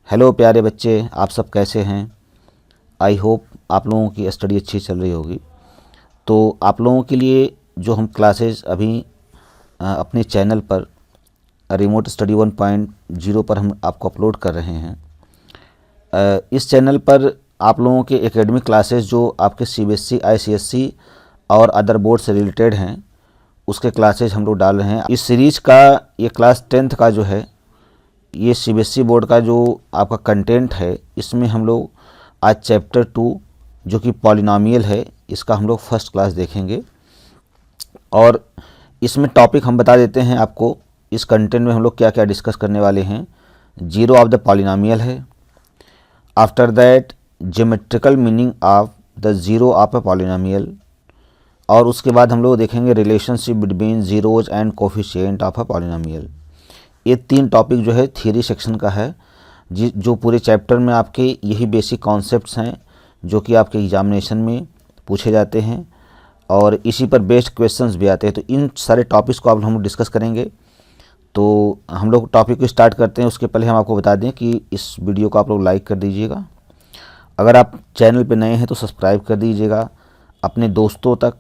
Hello प्यारे बच्चे, आप सब कैसे हैं। आई होप आप लोगों की स्टडी अच्छी चल रही होगी। तो आप लोगों के लिए जो हम क्लासेस अभी अपने चैनल पर रिमोट स्टडी 1.0 पर हम आपको अपलोड कर रहे हैं। इस चैनल पर आप लोगों के एकेडमिक क्लासेस जो आपके सीबीएसई, आईसीएसई और अदर बोर्ड से रिलेटेड हैं उसके क्लासेस हम लोग डाल रहे हैं। इस सीरीज़ का ये क्लास 10th का जो है ये सीबीएसई बोर्ड का जो आपका कंटेंट है, इसमें हम लोग आज चैप्टर 2 जो कि पॉलिनॉमियल है इसका हम लोग फर्स्ट क्लास देखेंगे। और इसमें टॉपिक हम बता देते हैं आपको। इस कंटेंट में हम लोग क्या क्या डिस्कस करने वाले हैं। जीरो ऑफ द पॉलिनॉमियल है। After that geometrical meaning of the zero of a polynomial. और उसके बाद हम लोग देखेंगे relationship between zeros and coefficient of a polynomial. ये 3 टॉपिक जो है थियरी सेक्शन का है, जो पूरे चैप्टर में आपके यही बेसिक कॉन्सेप्ट्स हैं जो कि आपके एग्जामिनेशन में पूछे जाते हैं और इसी पर बेस्ड क्वेश्चंस भी आते हैं। तो इन सारे टॉपिक्स को आप हम लोग डिस्कस करेंगे। तो हम लोग टॉपिक को स्टार्ट करते हैं। उसके पहले हम आपको बता दें कि इस वीडियो को आप लोग लाइक कर दीजिएगा। अगर आप चैनल पर नए हैं तो सब्सक्राइब कर दीजिएगा। अपने दोस्तों तक,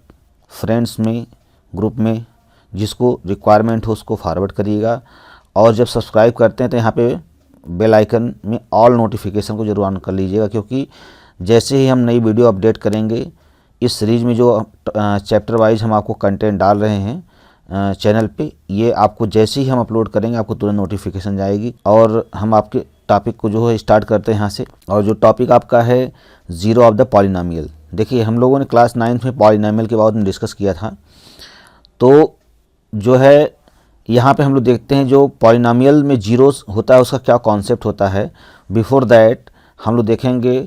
फ्रेंड्स में, ग्रुप में जिसको रिक्वायरमेंट हो उसको फॉरवर्ड करिएगा। और जब सब्सक्राइब करते हैं तो यहाँ पे बेल आइकन में ऑल नोटिफिकेशन को जरूर ऑन कर लीजिएगा, क्योंकि जैसे ही हम नई वीडियो अपडेट करेंगे इस सीरीज़ में जो चैप्टर वाइज हम आपको कंटेंट डाल रहे हैं चैनल पे, ये आपको जैसे ही हम अपलोड करेंगे आपको तुरंत नोटिफिकेशन जाएगी। और हम आपके टॉपिक को जो है स्टार्ट करते हैं यहाँ से। और जो टॉपिक आपका है ज़ीरो ऑफ द पॉलिनॉमियल। देखिए, हम लोगों ने क्लास 9 में पॉलिनॉमियल के बारे में डिस्कस किया था। तो जो है यहाँ पे हम लोग देखते हैं जो पॉलिनॉमियल में जीरोस होता है उसका क्या कॉन्सेप्ट होता है। बिफोर दैट हम लोग देखेंगे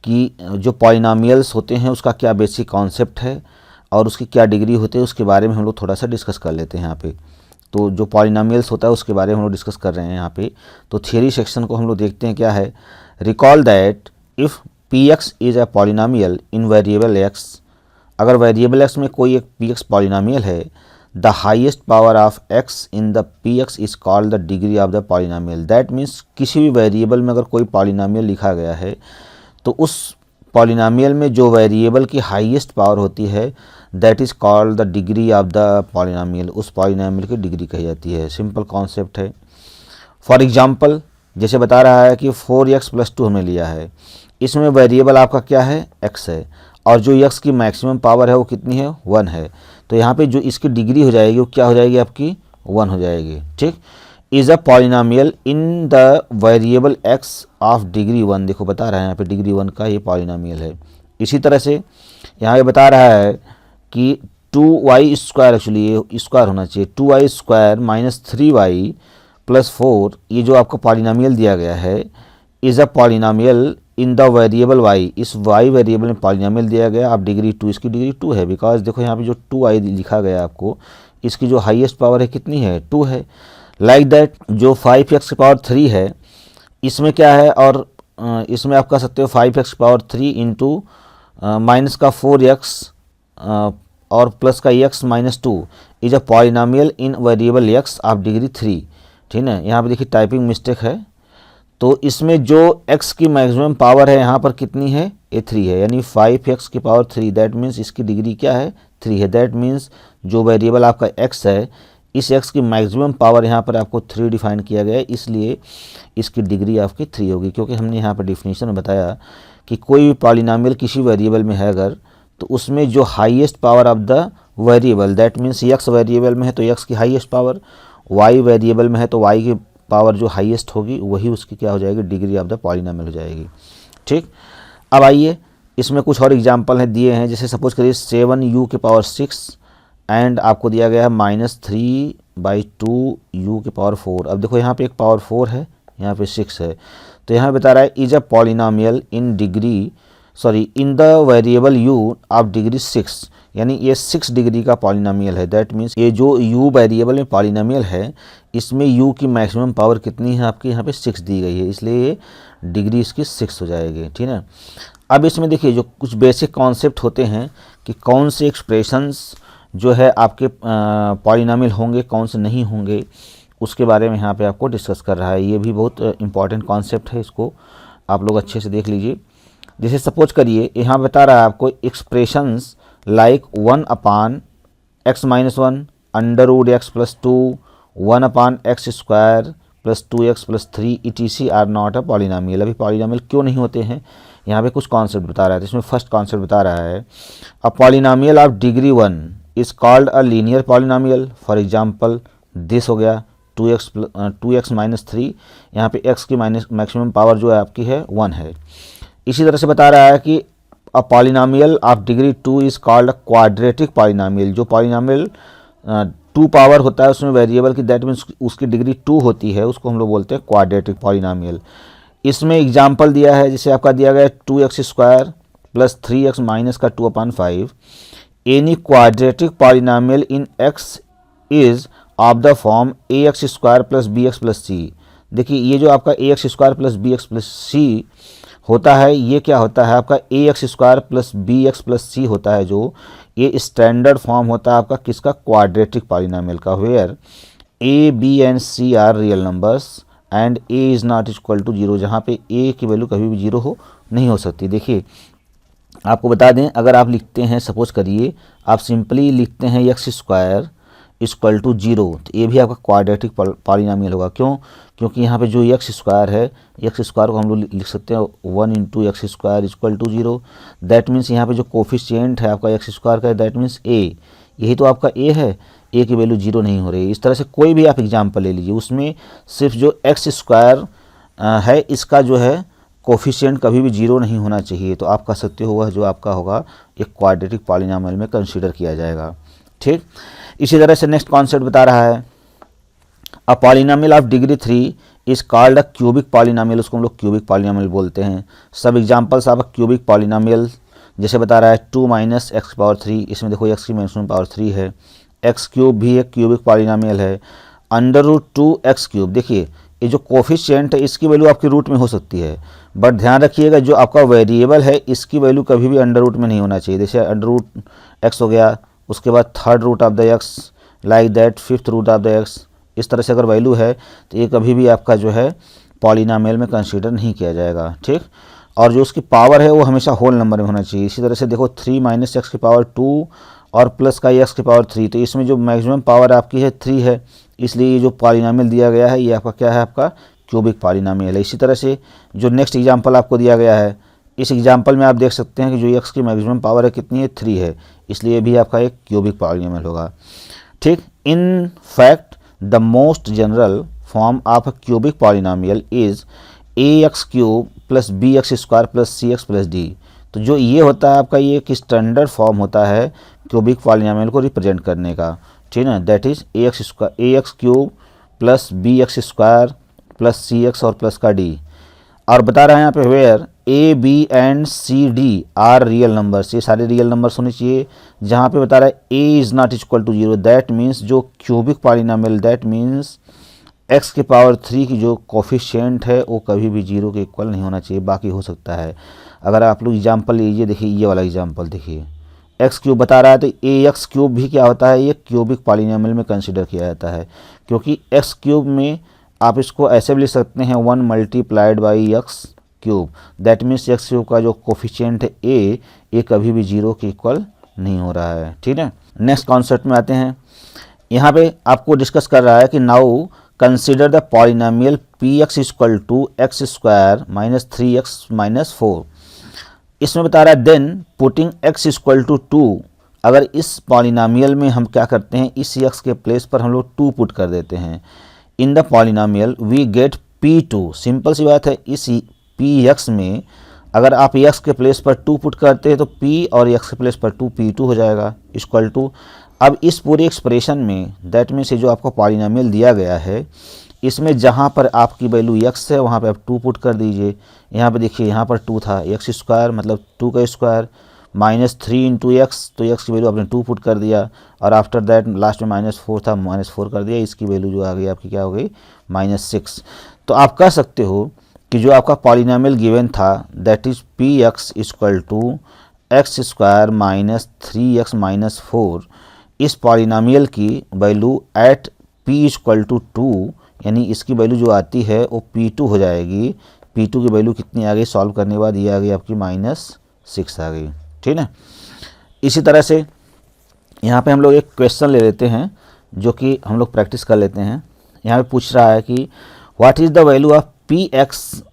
कि जो पॉलिनॉमियल्स होते हैं उसका क्या बेसिक कॉन्सेप्ट है और उसकी क्या डिग्री होती है, उसके बारे में हम लोग थोड़ा सा डिस्कस कर लेते हैं यहाँ पे। तो जो पॉलिनॉमियल्स होता है उसके बारे में हम लोग डिस्कस कर रहे हैं यहाँ पे। तो थियरी सेक्शन को हम लोग देखते हैं क्या है। Recall that if P x is a polynomial in variable x. अगर वेरिएबल एक्स में कोई एक पी एक्स पॉलिनॉमियल है, the highest power of x in the P x is called the degree of the polynomial. That means किसी भी variable में अगर कोई पॉलिनॉमियल लिखा गया है तो उस पॉलिनॉमियल में जो वेरिएबल की हाईएस्ट पावर होती है that is called the degree of the polynomial. उस पॉलिनॉमियल की डिग्री कही जाती है। सिंपल कॉन्सेप्ट है। फॉर एग्जाम्पल जैसे बता रहा है कि 4x + 2 हमने लिया है। इसमें वेरिएबल आपका क्या है, x है, और जो x की मैक्सिमम पावर है वो कितनी है, 1 है। तो यहाँ पे जो इसकी डिग्री हो जाएगी वो क्या हो जाएगी, आपकी 1 हो जाएगी। ठीक। Is a polynomial in the variable x of degree 1। देखो बता रहा है यहाँ पे डिग्री 1 का ये पॉलिनॉमियल है। इसी तरह से यहाँ पे बता रहा है कि 2y², एक्चुअली ये स्क्वायर होना चाहिए, 2y² - 3y + 4, ये जो आपको पॉलिनॉमियल दिया गया है is a polynomial in the variable y। इस y वेरिएबल में पॉलिनॉमियल दिया गया। आप डिग्री 2, इसकी डिग्री 2 है, बिकॉज देखो यहाँ पे जो 2y लिखा गया आपको, इसकी जो हाईएस्ट पावर है कितनी है, 2 है। लाइक दैट जो 5x³ है इसमें क्या है, और इसमें आप कह सकते हो 5x³ इंटू माइनस का 4x और प्लस का x - 2 is a polynomial in variable x of degree 3। ठीक है, यहाँ पे देखिए टाइपिंग मिस्टेक है। तो इसमें जो x की मैक्सिमम पावर है यहाँ पर कितनी है, ये 3 है, यानी 5x3। दैट मीन्स इसकी डिग्री क्या है, 3 है। दैट मीन्स जो वेरिएबल आपका x है, इस x की मैक्सिमम पावर यहाँ पर आपको 3 डिफाइन किया गया है, इसलिए इसकी डिग्री आपकी 3 होगी। क्योंकि हमने यहाँ पर डिफिनीशन में बताया कि कोई भी पॉलिनॉमियल किसी वेरिएबल में है अगर, तो उसमें जो highest power of the variable, that means x variable में है तो x की हाईएस्ट पावर, y वेरिएबल में है तो y की पावर जो हाईएस्ट होगी वही उसकी क्या हो जाएगी, डिग्री ऑफ द पॉलिनॉमियल हो जाएगी। ठीक। अब आइए इसमें कुछ और एग्जांपल हैं दिए हैं। जैसे सपोज करिए 7u⁶ एंड आपको दिया गया है -3/2u⁴। अब देखो यहाँ पे एक पावर 4 है, यहाँ पे 6 है। तो यहाँ बता रहा है is a polynomial in the variable u of degree 6, यानी ये 6 डिग्री का पॉलिनॉमियल है। दैट मीन्स ये जो u वेरिएबल में पॉलिनॉमियल है इसमें u की मैक्सिमम पावर कितनी है, आपकी यहाँ पे 6 दी गई है, इसलिए ये डिग्री इसकी 6 हो जाएगी। ठीक है। अब इसमें देखिए जो कुछ बेसिक कॉन्सेप्ट होते हैं कि कौन से एक्सप्रेशंस जो है आपके पॉलिनॉमियल होंगे, कौन से नहीं होंगे, उसके बारे में यहाँ पे आपको डिस्कस कर रहा है। ये भी बहुत इंपॉर्टेंट कॉन्सेप्ट है, इसको आप लोग अच्छे से देख लीजिए। जैसे सपोज करिए यहाँ बता रहा है आपको expressions like 1/x-1 √x+2 1/x² +2x+3 etc are not a polynomial. अभी पॉलिनॉमियल क्यों नहीं होते हैं, यहाँ पे कुछ कॉन्सेप्ट बता रहा है। तो इसमें फर्स्ट कॉन्सेप्ट बता रहा है अ polynomial of degree 1 is called a linear polynomial. For example this हो गया 2x-3, यहाँ पे x की मैक्सिमम पावर जो है आपकी है 1 है। इसी तरह से बता रहा है कि अ polynomial of degree 2 is called a quadratic polynomial. जो पॉलिनॉमियल 2 पावर होता है उसमें वेरिएबल की, दैट मीन्स उसकी डिग्री 2 होती है, उसको हम लोग बोलते हैं क्वाड्रेटिक पॉलिनॉमियल। इसमें एग्जाम्पल दिया है, जैसे आपका दिया गया है 2x² + 3x माइनस का 2/5। Any quadratic polynomial in x is of the form ax² + bx + c। देखिए ये जो आपका ax² + bx + c होता है, ये क्या होता है आपका ax² + bx + c होता है, जो ये स्टैंडर्ड फॉर्म होता है आपका किसका, क्वाड्रेटिक पॉलिनॉमियल का, where a b and c are real numbers and a is not equal to 0, जहाँ पे a की वैल्यू कभी भी 0 नहीं हो सकती। देखिए आपको बता दें, अगर आप लिखते हैं, सपोज करिए आप सिंपली लिखते हैं x² = 0, तो ये भी आपका क्वाड्रेटिक पॉलिनॉमियल होगा। क्यों? क्योंकि यहाँ पे जो x² है, x² को हम लोग लिख सकते हैं 1 × x² = 0। दैट मीन्स यहाँ पे जो कोफिशिएंट है आपका x² का, दैट मीन्स a, यही तो आपका a है, a की वैल्यू 0 नहीं हो रही। इस तरह से कोई भी आप एग्जाम्पल ले लीजिए, उसमें सिर्फ जो x² है इसका जो है कोफिशिएंट कभी भी 0 नहीं होना चाहिए, तो आप कह सकते हो वह जो आपका होगा एक क्वाड्रेटिक पॉलिनॉमियल में कंसीडर किया जाएगा। ठीक, इसी तरह से नेक्स्ट कॉन्सेप्ट बता रहा है अ polynomial of degree 3 is called a cubic polynomial. उसको हम लोग क्यूबिक पॉलिनॉमियल बोलते हैं। सब examples of a cubic polynomial, जैसे बता रहा है 2 - x⁻3, इसमें देखो x की मैक्सिमम पावर 3 है। x³ भी एक क्यूबिक पॉलिनॉमियल है। √2x³, देखिए ये जो कोफिशिएंट है इसकी वैल्यू आपकी रूट में हो सकती है, बट ध्यान रखिएगा जो आपका वेरिएबल है इसकी वैल्यू कभी भी अंडर रूट में नहीं होना चाहिए। जैसे √x हो गया, उसके बाद 3rd root of the x, like that 5th root of the x। इस तरह से अगर वैल्यू है तो ये कभी भी आपका जो है पॉलिनॉमियल में कंसीडर नहीं किया जाएगा। ठीक, और जो उसकी पावर है वो हमेशा होल नंबर में होना चाहिए। इसी तरह से देखो 3 - x⁻2 और प्लस का x⁻3, तो इसमें जो मैक्सिमम पावर आपकी है 3 है, इसलिए ये जो पॉलिनॉमियल दिया गया है ये आपका क्या है, आपका क्यूबिक पॉलिनॉमियल है। इसी तरह से जो नेक्स्ट एग्जांपल आपको दिया गया है, इस एग्जांपल में आप देख सकते हैं कि जो x की मैक्सिमम पावर है कितनी है, 3 है, इसलिए भी आपका एक क्यूबिक पॉलिनॉमियल होगा। ठीक, in fact the most general form of a cubic polynomial is ax³ + bx² + cx + d। तो जो ये होता है आपका, ये एक स्टैंडर्ड फॉर्म होता है क्यूबिक पॉलिनॉमियल को रिप्रेजेंट करने का। ठीक है, that is ax³ + bx² + cx और प्लस का d। और बता रहा है यहाँ पे where a b and c d are real numbers, ये सारे रियल नंबर्स होने चाहिए। जहाँ पे बता रहा है a is not equal to 0, that means जो cubic polynomial, that means x⁻3 की जो कोफिशिएंट है वो कभी भी 0 के इक्वल नहीं होना चाहिए, बाकी हो सकता है। अगर आप लोग एग्जाम्पल लीजिए, देखिए ये वाला एग्जाम्पल देखिए, x³ बता रहा है तो ax³ भी क्या होता है, ये क्यूबिक पॉलिनॉमियल में कंसिडर किया जाता है, क्योंकि x³ में आप इसको ऐसे भी लिख सकते हैं 1 × x³, दैट मीन्स x³ का जो कोफिशिएंट है a, ये कभी भी 0 के इक्वल नहीं हो रहा है। ठीक है, नेक्स्ट कॉन्सेप्ट में आते हैं। यहाँ पे आपको डिस्कस कर रहा है कि now consider the polynomial px = x² - 3x - 4। इसमें बता रहा है देन पुटिंग x = 2। अगर इस पॉलिनॉमियल में हम क्या करते हैं, इस x के प्लेस पर हम लोग 2 पुट कर देते हैं। In the polynomial we get p2। Simple सी बात है, इस px में अगर आप x के प्लेस पर 2 पुट करते हैं तो p और x के प्लेस पर 2 p2 हो जाएगा इक्वल टू। अब इस पूरे एक्सप्रेशन में दैट मीन्स जो आपको पॉलिनॉमियल दिया गया है, इसमें जहाँ पर आपकी वैल्यू x है वहाँ पे आप 2 पुट कर दीजिए। यहाँ पे देखिए, यहाँ पर 2 था, x² मतलब 2 का स्क्वायर -3 × x, तो x की वैल्यू आपने 2 पुट कर दिया, और आफ्टर दैट लास्ट में -4 था, -4 कर दिया, इसकी वैल्यू जो आ गई आपकी क्या हो गई, -6। तो आप कह सकते हो कि जो आपका पॉलिनॉमियल गिवन था that is px = x² - 3x - 4, इस पॉलिनॉमियल की वैल्यू एट p = 2 यानी इसकी वैल्यू जो आती है वो P2 हो जाएगी। P2 की वैल्यू कितनी आ गई सॉल्व करने के बाद, ये आ गई आपकी -6 आ गई। ठीक है। इसी तरह से यहाँ पे हम लोग एक क्वेश्चन ले लेते हैं जो कि हम लोग प्रैक्टिस कर लेते हैं। यहाँ पे पूछ रहा है कि what is the value of Px,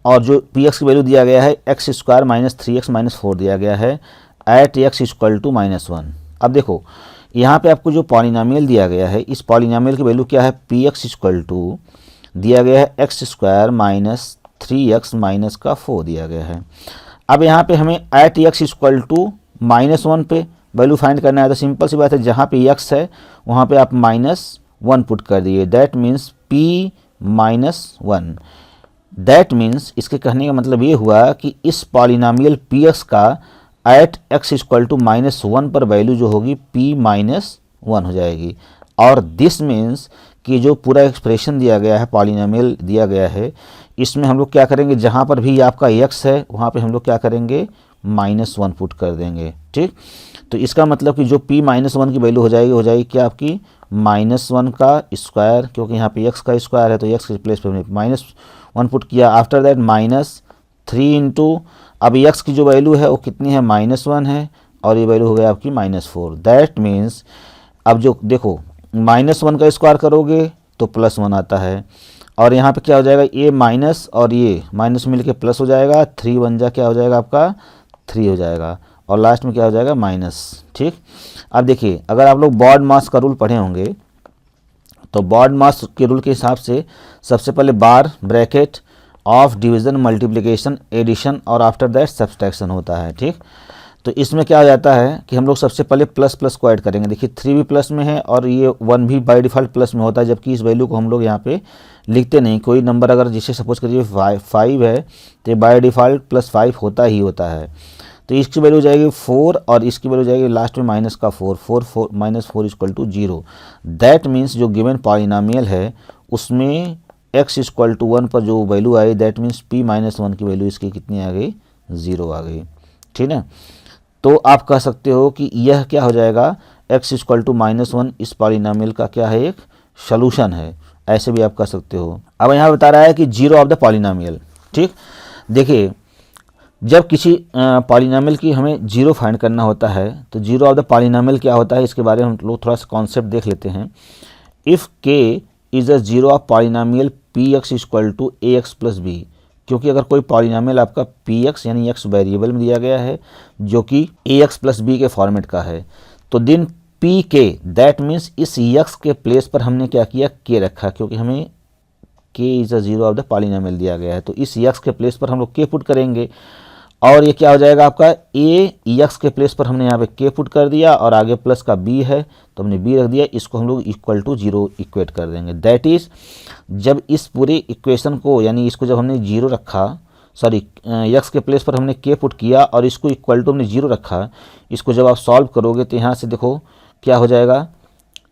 और जो Px की वैल्यू दिया गया है x² - 3x - 4 दिया गया है एट x = -1। अब देखो यहाँ पे आपको जो पॉलिनोमियल दिया गया है, इस पॉलिनोमियल की वैल्यू क्या है, Px = दिया गया है x² - 3x - 4 दिया गया है। अब यहाँ पे हमें एट x = -1 पे वैल्यू फाइंड करना है। तो सिंपल सी बात है, जहाँ पे x है वहाँ पे आप -1 पुट कर दिए, that means P -1। That means इसके कहने का मतलब ये हुआ कि इस पॉलिनोमियल Px का एट x = -1 पर वैल्यू जो होगी P -1 हो जाएगी। और दिस मीन्स कि जो पूरा एक्सप्रेशन दिया गया है, पॉलिनोमियल दिया गया है, इसमें हम लोग क्या करेंगे, जहाँ पर भी आपका x है वहाँ पे हम लोग क्या करेंगे, -1 पुट कर देंगे। ठीक, तो इसका मतलब कि जो P -1 की वैल्यू हो जाएगी क्या आपकी -1 का स्क्वायर, क्योंकि यहाँ पे x का स्क्वायर है तो x के प्लेस पर -1 पुट किया। आफ्टर दैट -3 इंटू, अब x की जो वैल्यू है वो कितनी है, -1 है, और ये वैल्यू हो गया आपकी -4। दैट मीन्स अब जो देखो -1 का स्क्वायर करोगे तो +1 आता है, और यहाँ पे क्या हो जाएगा, ये माइनस और ये माइनस मिल के प्लस हो जाएगा, 3 1 जा क्या हो जाएगा आपका 3 हो जाएगा, और लास्ट में क्या हो जाएगा माइनस। ठीक, अब देखिए अगर आप लोग बॉड मास का रूल पढ़े होंगे तो बॉड मास के रूल के हिसाब से सबसे पहले bar bracket of division multiplication addition और आफ्टर दैट सब्सट्रैक्शन होता है। ठीक, तो इसमें क्या हो जाता है कि हम लोग सबसे पहले प्लस प्लस को ऐड करेंगे। देखिए 3 भी प्लस में है और ये 1 भी बाय डिफ़ॉल्ट प्लस में होता है, जबकि इस वैल्यू को हम लोग यहाँ पे लिखते नहीं। कोई नंबर अगर जिसे सपोज करिए 5 है तो बाय डिफ़ॉल्ट +5 होता ही होता है। तो इसकी वैल्यू हो जाएगी 4 और इसकी वैल्यू हो जाएगी लास्ट में -4 -4 = 0। दैट मीन्स जो गिवन पॉलिनोमियल है उसमें x = 1 पर जो value I, that means P -1 की वैल्यू इसकी कितनी आ गई, 0 आ गई। ठीक है, तो आप कह सकते हो कि यह क्या हो जाएगा, x = -1 इस पॉलिनोमियल का क्या है, एक सॉल्यूशन है, ऐसे भी आप कह सकते हो। अब यहाँ बता रहा है कि 0 ऑफ द पॉलिनोमियल। ठीक, देखिए जब किसी पॉलिनोमियल की हमें 0 फाइंड करना होता है तो 0 ऑफ द पॉलिनोमियल क्या होता है, इसके बारे में हम लोग थोड़ा सा कॉन्सेप्ट देख लेते हैं। If k is a 0 of polynomial Px = ax + b, क्योंकि अगर कोई पॉलिनोमियल आपका Px यानी x वेरिएबल में दिया गया है जो कि ax + b के फॉर्मेट का है, तो दिन Pk दैट मीन्स इस x के प्लेस पर हमने क्या किया, k रखा, क्योंकि हमें k is a 0 of the polynomial दिया गया है, तो इस x के प्लेस पर हम लोग k पुट करेंगे, और ये क्या हो जाएगा आपका x के प्लेस पर हमने यहाँ पे k पुट कर दिया, और आगे प्लस का b है तो हमने b रख दिया, इसको हम लोग = 0 इक्वेट कर देंगे। दैट इज़ जब इस पूरे इक्वेशन को, यानी इसको जब हमने 0 रखा, सॉरी x के प्लेस पर हमने k पुट किया और इसको = हमने 0 रखा, इसको जब आप सॉल्व करोगे तो यहाँ से देखो क्या हो जाएगा,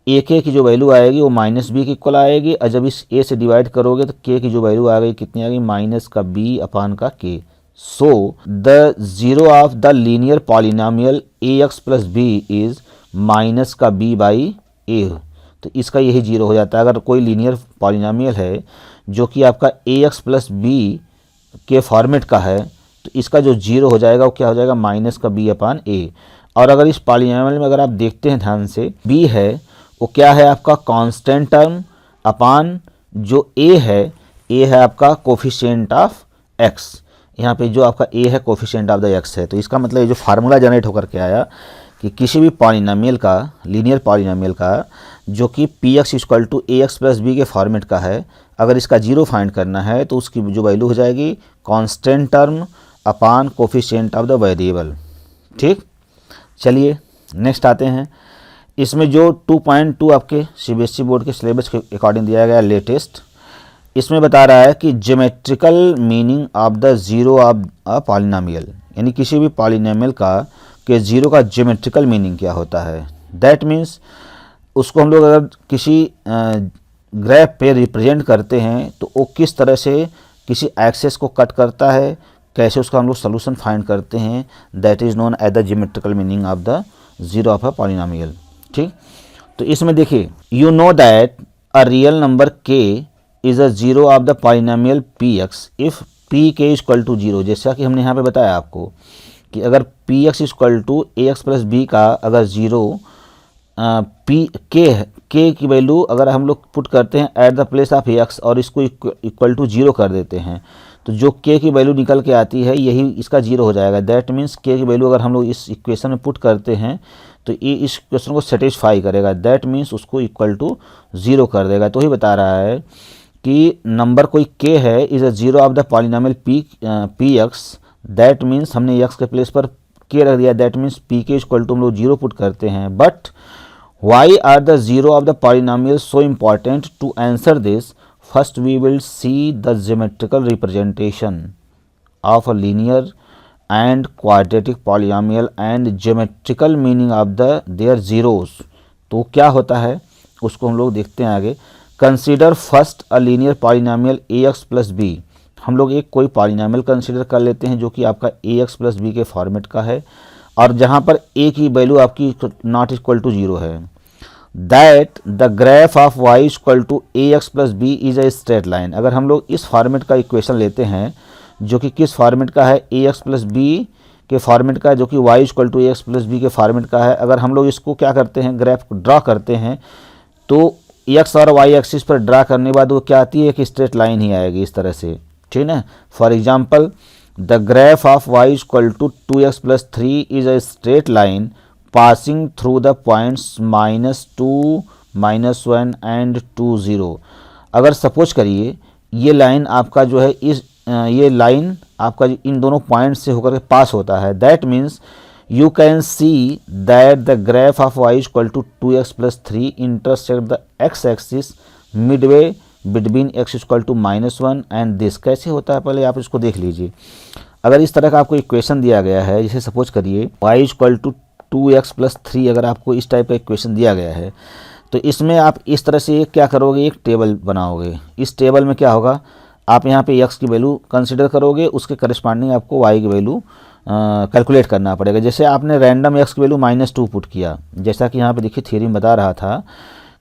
ak की जो वैल्यू आएगी वो -b के इक्वल आएगी, और जब इस a से डिवाइड करोगे तो k की जो वैल्यू आ गई कितनी आ गई, -b/k। So the 0 of the linear polynomial ax + b is -b/a। तो इसका यही 0 हो जाता है। अगर कोई लीनियर पॉलिनोमियल है जो कि आपका ax + b के फॉर्मेट का है तो इसका जो 0 हो जाएगा वो क्या हो जाएगा, -b/a। और अगर इस पॉलिनोमियल में अगर आप देखते हैं ध्यान से, b है वो क्या है आपका कांस्टेंट टर्म अपान जो a है आपका कोफिशिएंट ऑफ x। यहाँ पे जो आपका a है कोफिशिएंट ऑफ द x है। तो इसका मतलब ये जो फार्मूला जनरेट होकर के आया कि किसी भी पॉलिनोमियल का, लीनियर पॉलिनोमियल का जो कि Px = ax + b के फॉर्मेट का है, अगर इसका 0 फाइंड करना है तो उसकी जो वैल्यू हो जाएगी constant term upon coefficient of the variable. ठीक, चलिए नेक्स्ट आते हैं। इसमें जो 2.2 आपके CBSE बोर्ड के सिलेबस के अकॉर्डिंग दिया गया लेटेस्ट, इसमें बता रहा है कि geometrical meaning of the 0 of a polynomial, यानी किसी भी पॉलिनोमियल का के 0 का ज्योमेट्रिकल मीनिंग क्या होता है। दैट मीन्स उसको हम लोग अगर किसी ग्राफ पे रिप्रेजेंट करते हैं तो वो किस तरह से किसी एक्सेस को कट करता है, कैसे उसका हम लोग सोल्यूशन फाइंड करते हैं, that is known as the geometrical meaning of the 0 of a polynomial. ठीक, तो इसमें देखिए you know that a real number k is a zero of the polynomial px if pk equal to zero. जैसा कि हमने यहाँ पे बताया आपको कि अगर px equal to ax plus b का अगर जीरो पी के की वैल्यू अगर हम लोग पुट करते हैं at the place of x और इसको इक्वल टू जीरो कर देते हैं तो जो के की वैल्यू निकल के आती है यही इसका जीरो हो जाएगा। दैट मीन्स के की वैल्यू अगर हम लोग इस इक्वेशन में पुट करते हैं तो ये इस क्वेश्चन को सेटिस्फाई करेगा। दैट मीन्स उसको इक्वल टू जीरो कर देगा। तो ही बता रहा है कि नंबर कोई के है is a zero of the polynomial P x. That means हमने एक्स के प्लेस पर के रख दिया। दैट मीन्स पी के इक्वल टू हम लोग जीरो पुट करते हैं। But why are the zero of the polynomial so important? To answer this, first we will see the geometrical representation of a linear and quadratic polynomial and geometrical meaning of their zeros. तो क्या होता है उसको हम लोग देखते हैं आगे। Consider first a linear polynomial ax plus b। हम लोग एक कोई पॉलिनोमियल कंसीडर कर लेते हैं जो कि आपका ax प्लस बी के फॉर्मेट का है और जहाँ पर a की वैल्यू आपकी नॉट इक्वल टू जीरो है। That the graph of y equal to ax plus b is a straight line. अगर हम लोग इस फॉर्मेट का इक्वेशन लेते हैं जो कि किस फॉर्मेट का है ax प्लस बी के फॉर्मेट का है जो कि y equal to ax plus b के फॉर्मेट का है। अगर हम लोग इसको क्या करते हैं ग्राफ ड्रा करते हैं तो x और y एक्सिस पर ड्रा करने के बाद वो क्या आती है कि स्ट्रेट लाइन ही आएगी इस तरह से, ठीक है। For example the graph of y equal to 2x plus 3 is a straight line passing through the points -2, -1 and 2, 0। अगर सपोज करिए ये लाइन आपका जो है ये लाइन आपका इन दोनों पॉइंट से होकर के पास होता है। That means you can see that the graph of y equal to 2x plus 3 intersect the x axis midway between x equal to -1 and this. कैसे होता है पहले आप इसको देख लीजिए। अगर इस तरह का आपको इक्वेशन दिया गया है जैसे सपोज करिए y equal to 2x plus 3 अगर आपको इस टाइप का इक्वेशन दिया गया है तो इसमें आप इस तरह से क्या करोगे एक टेबल बनाओगे। इस टेबल में क्या होगा आप यहाँ पे x की वैल्यू कंसिडर करोगे उसके करस्पॉन्डिंग आपको y की वैल्यू कैलकुलेट करना पड़ेगा। जैसे आपने रैंडम x की वैल्यू -2 पुट किया जैसा कि यहाँ पे देखिए थ्योरी में बता रहा था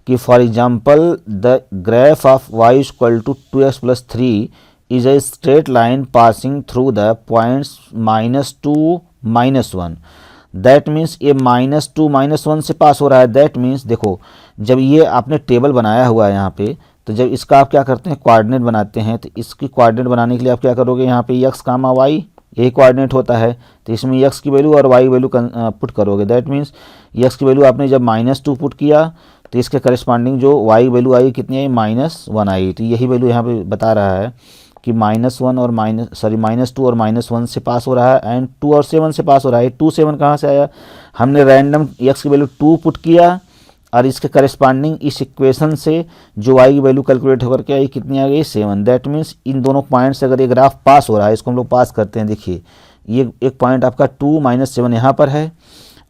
कि for example the graph of y equal to 2x plus 3 is a straight line passing through the points -2, -1। That means ये -2, -1 से पास हो रहा है। दैट मीन्स देखो जब ये आपने टेबल बनाया हुआ है यहाँ पे तो जब इसका आप क्या करते हैं कोऑर्डिनेट बनाते हैं तो इसकी कोऑर्डिनेट बनाने के लिए आप क्या करोगे यहाँ पे x, y यही कोऑर्डिनेट होता है तो इसमें x की वैल्यू और y की वैल्यू पुट करोगे। दैट मीन्स x की वैल्यू आपने जब -2 पुट किया तो इसके करस्पॉन्डिंग जो y की वैल्यू आई कितनी आई -1 आई। तो यही वैल्यू यहाँ पे बता रहा है कि -1 और -2 और -1 से पास हो रहा है एंड 2 और 7 से पास हो रहा है। 2, 7 कहाँ से आया हमने रैंडम x की वैल्यू 2 पुट किया और इसके करस्पॉन्डिंग इस इक्वेशन से जो y की वैल्यू कैलकुलेट होकर के आई कितनी आ गई 7। दैट मीन्स इन दोनों पॉइंट से अगर ये ग्राफ पास हो रहा है इसको हम लोग पास करते हैं। देखिए ये एक पॉइंट आपका 2, -7 यहाँ पर है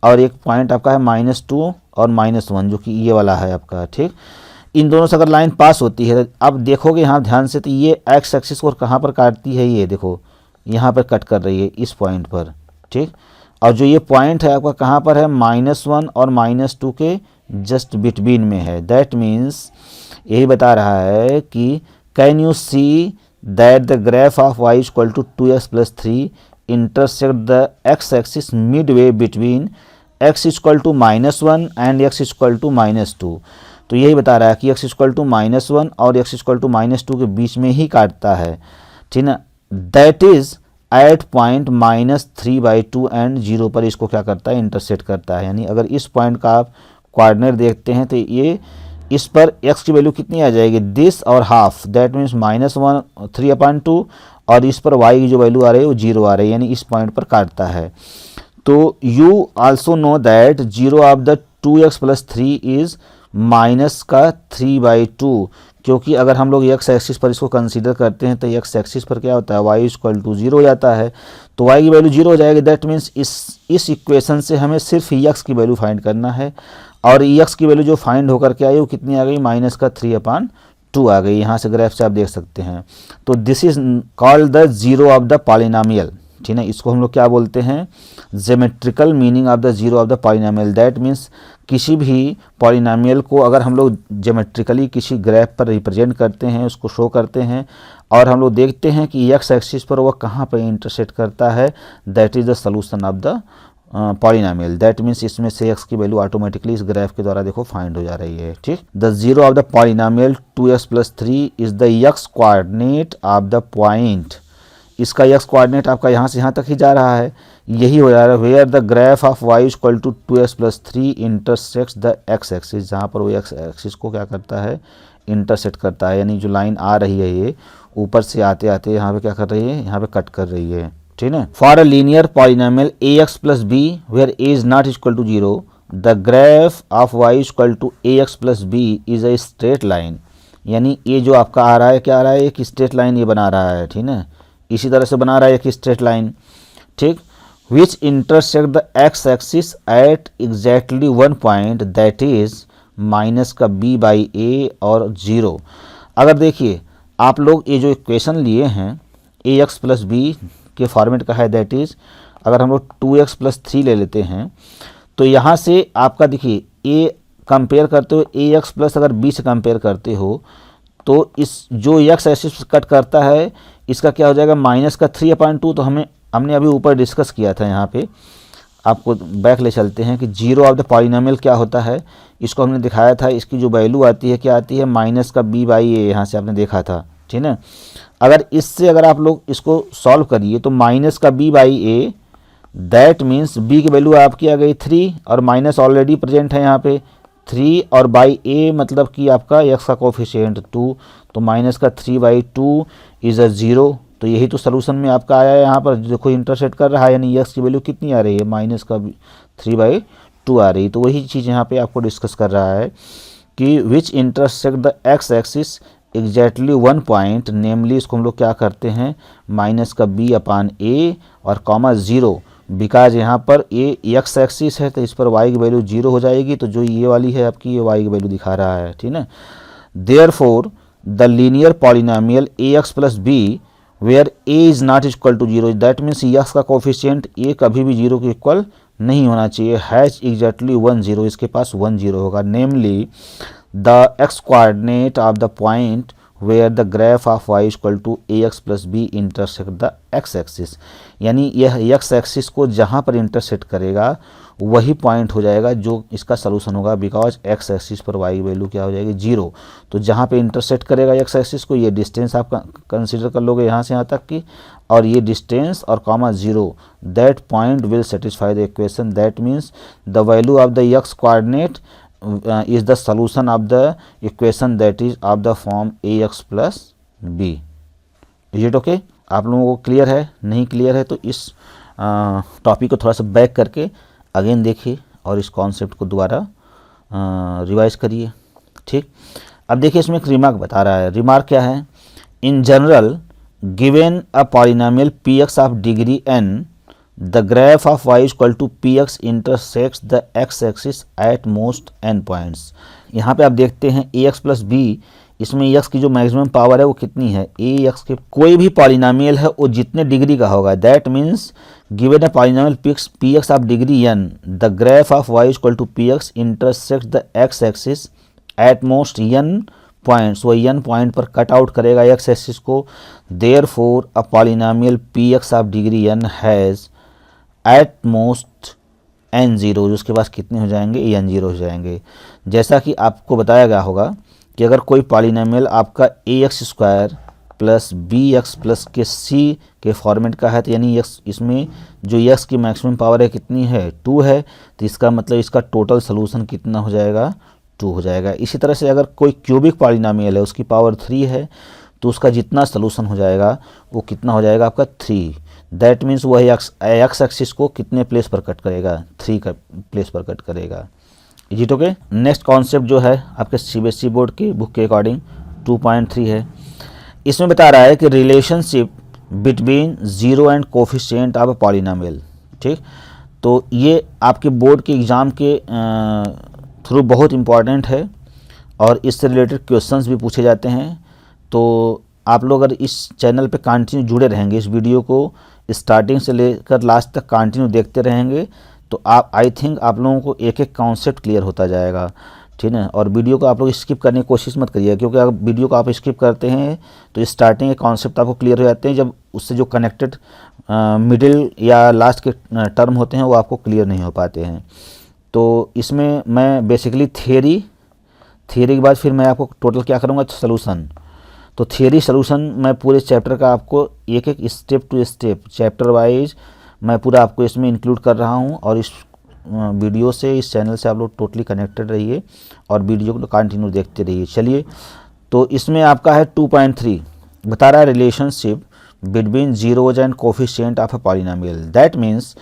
और एक पॉइंट आपका है -2 और -1 जो कि ये वाला है आपका, ठीक। इन दोनों से अगर लाइन पास होती है अब देखोगे यहाँ ध्यान से तो ये x एक्सिस को कहाँ पर काटती है ये देखो यहाँ पर कट कर रही है इस पॉइंट पर, ठीक। और जो ये पॉइंट है आपका कहाँ पर है -1 और -2 के जस्ट बिटवीन में है। दैट मीन्स यही बता रहा है कि can you see that the graph of y equal to 2x plus 3 intersect the x axis midway between x equal to -1 and x equal to -2। तो यही बता रहा है कि x इक्वल टू -1 और x इक्वल टू -2 के बीच में ही काटता है, ठीक ना। That is at point -3/2 and 0 पर इसको क्या करता है इंटरसेक्ट करता है। यानी अगर इस पॉइंट का आप कोऑर्डिनेट देखते हैं तो ये इस पर x की वैल्यू कितनी आ जाएगी दिस और हाफ। दैट मीन्स -1 3/2 और इस पर y की जो वैल्यू आ रही है वो 0 आ रही है यानी इस पॉइंट पर काटता है। तो you also know that 0 of the 2x plus 3 is -3/2 क्योंकि अगर हम लोग x एक्सिस पर इसको कंसीडर करते हैं तो x एक्सिस पर क्या होता है y इक्वल टू 0 हो जाता है तो y की वैल्यू 0 हो जाएगी। दैट मीन्स इस इक्वेशन से हमें सिर्फ x की वैल्यू फाइंड करना है और x की वैल्यू जो फाइंड होकर के आई वो कितनी आ गई -3/2 आ गई। यहाँ से ग्राफ से आप देख सकते हैं। तो this is called the zero of the polynomial, ठीक है। इसको हम लोग क्या बोलते हैं, geometrical meaning of the zero of the polynomial. That means किसी भी पॉलिनोमियल को अगर हम लोग ज्योमेट्रिकली किसी ग्राफ पर रिप्रेजेंट करते हैं, उसको शो करते हैं, और हम लोग देखते हैं कि एक्स एक्सिस पर वह कहाँ पर इंटरसेक्ट करता है, that is the solution of the polynomial. That means इसमें से एक्स की वैल्यू ऑटोमेटिकली इस ग्राफ के द्वारा देखो फाइंड हो जा रही है। ठीक, the zero of the polynomial 2x+3 is the x coordinate of the point. इसका एक्स कोऑर्डिनेट आपका यहाँ से यहाँ तक ही जा रहा है, यही हो जा रहा है where the graph of y equal to 2x+3 intersects the x axis, जहाँ पर वो एक्स एक्सिस को क्या करता है, इंटरसेक्ट करता है। यानी जो लाइन आ रही है ये ऊपर से आते आते यहाँ पे क्या कर रही है, यहाँ पे कट कर रही है। ठीक है। For a linear polynomial ax+b where a is not equal to 0 the graph of y equal to ax+b is a straight line. यानी ये जो आपका आ रहा है, क्या आ रहा है, एक स्ट्रेट लाइन ये बना रहा है। ठीक है, इसी तरह से बना रहा है एक स्ट्रेट लाइन। ठीक, विच intersect the x axis at exactly one point that is minus का b/a और 0। अगर देखिए आप लोग ये जो इक्वेशन लिए हैं ax+b के फॉर्मेट का है, दैट इज अगर हम लोग 2x+3 ले लेते हैं तो यहाँ से आपका देखिए a कंपेयर करते हो ax+ अगर b से कंपेयर करते हो तो इस जो x एक्सिस कट करता है इसका क्या हो जाएगा, माइनस का 3/2। तो हमने अभी ऊपर डिस्कस किया था, यहाँ पे आपको बैक ले चलते हैं कि जीरो ऑफ द पॉलिनोमियल क्या होता है, इसको हमने दिखाया था। इसकी जो वैल्यू आती है क्या आती है, माइनस का b/a, यहाँ से आपने देखा था। ठीक है, अगर इससे अगर आप लोग इसको सॉल्व करिए तो माइनस का b/a दैट मीन्स b की वैल्यू आपकी आ गई 3 और माइनस ऑलरेडी प्रेजेंट है यहाँ पे 3 और बाई a मतलब कि आपका x का कोफिशिएंट 2, तो माइनस का 3/2 इज अ 0। तो यही तो सोल्यूशन में आपका आया है, यहाँ पर देखो इंटरसेक्ट कर रहा है, यानी x की वैल्यू कितनी आ रही है, माइनस का 3/2 आ रही है। तो वही चीज़ यहाँ पे आपको डिस्कस कर रहा है कि which intersect the x axis exactly one point, namely इसको हम लोग क्या करते हैं, माइनस का b/a और कॉमा 0, बिकॉज यहाँ पर ये एक्स एक्सिस है तो इस पर y की वैल्यू 0 हो जाएगी। तो जो ये वाली है आपकी, ये y की वैल्यू दिखा रहा है। ठीक है, therefore the linear polynomial ax+b where a is not equal to 0, that means x का कोफिशिएंट a कभी भी 0 के इक्वल नहीं होना चाहिए, हैज एग्जैक्टली 1 0, इसके पास 1 0 होगा। Namely the x coordinate of the point where the graph of y equal to ax+b intersect the x axis. यानी यह एक्स एक्सिस को जहाँ पर इंटरसेक्ट करेगा वही पॉइंट हो जाएगा जो इसका सलूशन होगा, बिकॉज एक्स एक्सिस पर y की वैल्यू क्या हो जाएगी, 0। तो जहाँ पे इंटरसेक्ट करेगा एक्स एक्सिस को, ये डिस्टेंस आप कंसीडर कर लोगे यहाँ से यहाँ तक की, और ये डिस्टेंस और comma 0, that point will satisfy the equation. That means the value of the x coordinate is the solution of the equation that is of the form ax+b। is it okay? आप लोगों को clear है, नहीं clear है तो इस topic को थोड़ा सा बैक करके अगेन देखिए और इस कॉन्सेप्ट को दोबारा रिवाइज करिए। ठीक, अब देखिए इसमें एक रिमार्क बता रहा है। रिमार्क क्या है, in general given a polynomial px of degree n the graph of y equal to px intersects the x axis at most n points। यहाँ पे आप देखते हैं ax+b, इसमें x की जो मैक्सिमम पावर है वो कितनी है, ax के कोई भी पॉलिनोमियल है वो जितने डिग्री का होगा, that means given a polynomial px of degree n the graph of y equal to px intersect the x axis at most n points, वो n पॉइंट पर कट आउट करेगा x एक्सिस को। Therefore a polynomial px of degree n has at most n0, जो उसके पास कितने हो जाएंगे, n0 हो जाएंगे। जैसा कि आपको बताया गया होगा कि अगर कोई पॉलिनोमियल आपका ax² प्लस bx प्लस के c के फॉर्मेट का है, तो यानी x इसमें जो x की मैक्सिमम पावर है कितनी है, 2 है, तो इसका मतलब इसका टोटल सोल्यूशन कितना हो जाएगा, 2 हो जाएगा। इसी तरह से अगर कोई क्यूबिक पॉलिनोमियल है, उसकी पावर 3 है, तो उसका जितना सोल्यूशन हो जाएगा वो कितना हो जाएगा आपका 3। दैट मीन्स वही एक्स एक्सिस को कितने प्लेस पर कट करेगा, 3 का प्लेस पर कट करेगा। Is it okay? Next concept जो है आपके सीबीएसई बोर्ड की बुक के अकॉर्डिंग 2.3 है। इसमें बता रहा है कि relationship between 0 and coefficient of a polynomial. ठीक, तो ये आपके बोर्ड के एग्ज़ाम के थ्रू बहुत इम्पॉर्टेंट है और इससे रिलेटेड क्वेश्चंस भी पूछे जाते हैं। तो आप लोग अगर इस चैनल पे कंटिन्यू जुड़े रहेंगे, इस वीडियो को स्टार्टिंग से लेकर लास्ट तक कंटिन्यू देखते रहेंगे, तो आप आई थिंक आप लोगों को एक एक कॉन्सेप्ट क्लियर होता जाएगा, ठीक है। और वीडियो को आप लोग स्किप करने की कोशिश मत करिए, क्योंकि अगर वीडियो को आप स्किप करते हैं तो स्टार्टिंग के कॉन्सेप्ट आपको क्लियर हो जाते हैं, जब उससे जो कनेक्टेड मिडिल या लास्ट के टर्म होते हैं वो आपको क्लियर नहीं हो पाते हैं। तो इसमें मैं बेसिकली थियरी के बाद फिर मैं आपको टोटल क्या करूँगा, सोल्यूशन। तो थियरी सोल्यूशन मैं पूरे चैप्टर का आपको एक एक step to step chapter wise मैं पूरा आपको इसमें इंक्लूड कर रहा हूँ। और इस वीडियो से, इस चैनल से आप लोग टोटली कनेक्टेड रहिए और वीडियो को कंटिन्यू देखते रहिए। चलिए, तो इसमें आपका है 2.3 बता रहा है relationship between zeros and coefficient of a polynomial. That means